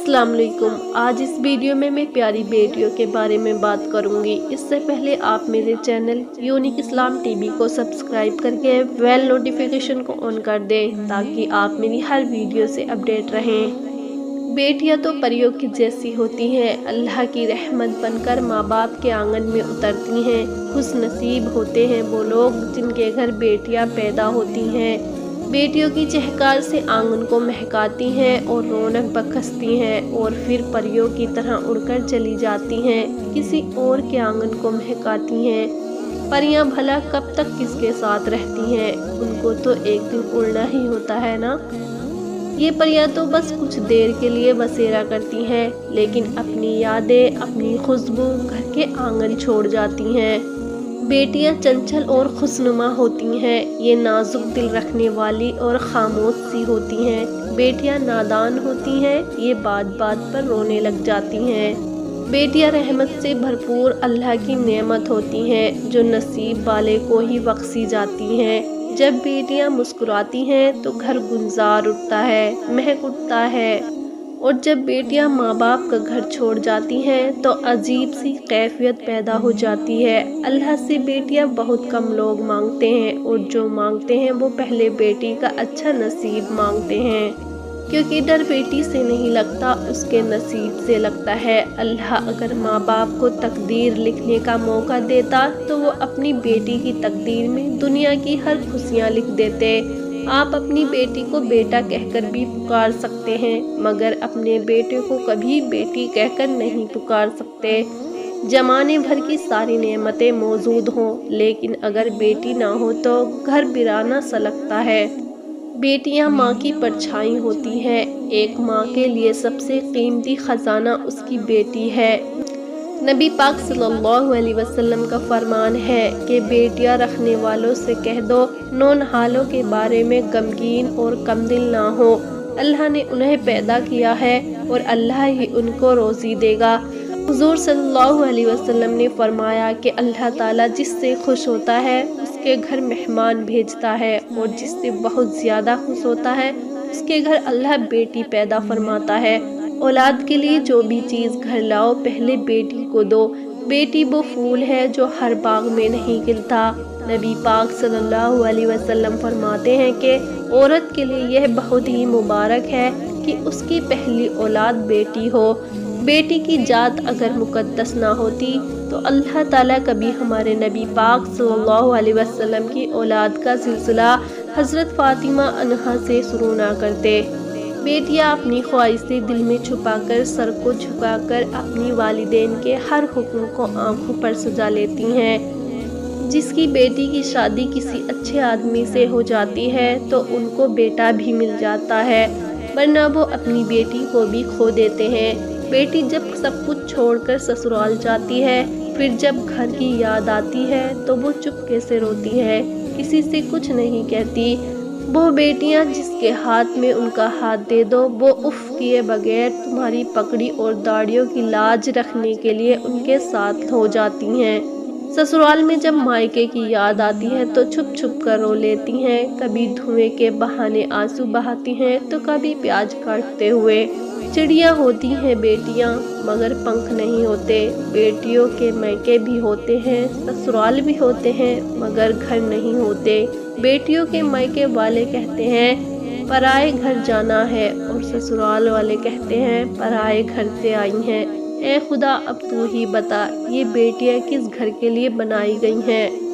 अस्सलाम वालेकुम। आज इस वीडियो में मैं प्यारी बेटियों के बारे में बात करूंगी। इससे पहले आप मेरे चैनल यूनिक इस्लाम टीवी को सब्सक्राइब करके बेल नोटिफिकेशन को ऑन कर दें ताकि आप मेरी हर वीडियो से अपडेट रहें। बेटियां तो परियों की जैसी होती हैं, अल्लाह की रहमत बनकर माँ बाप के आंगन में उतरती हैं। खुश नसीब होते हैं वो लोग जिनके घर बेटियां पैदा होती हैं। बेटियों की चहकार से आंगन को महकाती हैं और रौनक बखसती हैं और फिर परियों की तरह उड़कर चली जाती हैं, किसी और के आंगन को महकाती हैं। परियां भला कब तक किसके साथ रहती हैं, उनको तो एक दिन उड़ना ही होता है ना। ये परियां तो बस कुछ देर के लिए बसेरा करती हैं, लेकिन अपनी यादें, अपनी खुशबू घर के आंगन छोड़ जाती हैं। बेटियां चंचल और खुशनुमा होती हैं, ये नाजुक दिल रखने वाली और खामोश सी होती हैं। बेटियां नादान होती हैं, ये बात बात पर रोने लग जाती हैं। बेटियां रहमत से भरपूर अल्लाह की नेमत होती हैं, जो नसीब वाले को ही बख्शी जाती हैं। जब बेटियां मुस्कुराती हैं तो घर गुलजार उठता है, महक उठता है। और जब बेटियां माँ बाप का घर छोड़ जाती हैं तो अजीब सी कैफियत पैदा हो जाती है। अल्लाह से बेटियां बहुत कम लोग मांगते हैं और जो मांगते हैं वो पहले बेटी का अच्छा नसीब मांगते हैं, क्योंकि डर बेटी से नहीं लगता, उसके नसीब से लगता है। अल्लाह अगर माँ बाप को तकदीर लिखने का मौका देता तो वो अपनी बेटी की तकदीर में दुनिया की हर खुशियाँ लिख देते। आप अपनी बेटी को बेटा कहकर भी पुकार सकते हैं, मगर अपने बेटे को कभी बेटी कहकर नहीं पुकार सकते। जमाने भर की सारी नेमतें मौजूद हों, लेकिन अगर बेटी ना हो तो घर वीराना सा लगता है। बेटियां माँ की परछाई होती हैं। एक माँ के लिए सबसे कीमती खजाना उसकी बेटी है। नबी पाक सल्लल्लाहु अलैहि वसल्लम का फरमान है कि बेटियां रखने वालों से कह दो नौनहालों के बारे में गमगीन और कमदिल ना हो। अल्लाह ने उन्हें पैदा किया है और अल्लाह ही उनको रोज़ी देगा। हुजूर सल्लल्लाहु अलैहि वसल्लम ने फरमाया कि अल्लाह ताला जिससे खुश होता है उसके घर मेहमान भेजता है, और जिससे बहुत ज़्यादा खुश होता है उसके घर अल्लाह बेटी पैदा फरमाता है। औलाद के लिए जो भी चीज़ घर लाओ पहले बेटी को दो। बेटी वो फूल है जो हर बाग में नहीं खिलता। नबी पाक सल्लल्लाहु अलैहि वसल्लम फरमाते हैं कि औरत के लिए यह बहुत ही मुबारक है कि उसकी पहली औलाद बेटी हो। बेटी की जात अगर मुकद्दस ना होती तो अल्लाह ताला कभी हमारे नबी पाक सल्लल्लाहु अलैहि वसल्लम की औलाद का सिलसिला हज़रत फ़ातिमा अन्हा से शुरू ना करते। बेटियां अपनी ख्वाहिशें दिल में छुपाकर, सर को झुकाकर अपनी वालिदैन के हर हुक्म को आंखों पर सजा लेती हैं। जिसकी बेटी की शादी किसी अच्छे आदमी से हो जाती है तो उनको बेटा भी मिल जाता है, वरना वो अपनी बेटी को भी खो देते हैं। बेटी जब सब कुछ छोड़कर ससुराल जाती है, फिर जब घर की याद आती है तो वो चुपके से रोती है, किसी से कुछ नहीं कहती। वो बेटियां जिसके हाथ में उनका हाथ दे दो वो उफ किए बगैर तुम्हारी पकड़ी और दाढ़ियों की लाज रखने के लिए उनके साथ हो जाती हैं। ससुराल में जब मायके की याद आती है तो छुप छुप कर रो लेती हैं, कभी धुएं के बहाने आंसू बहाती हैं तो कभी प्याज काटते हुए। चिड़िया होती हैं बेटियां, मगर पंख नहीं होते। बेटियों के मैके भी होते हैं, ससुराल भी होते हैं, मगर घर नहीं होते। बेटियों के मैके वाले कहते हैं पराए घर जाना है और ससुराल वाले कहते हैं पराए घर से आई हैं। ए खुदा अब तू ही बता, ये बेटियां किस घर के लिए बनाई गई हैं।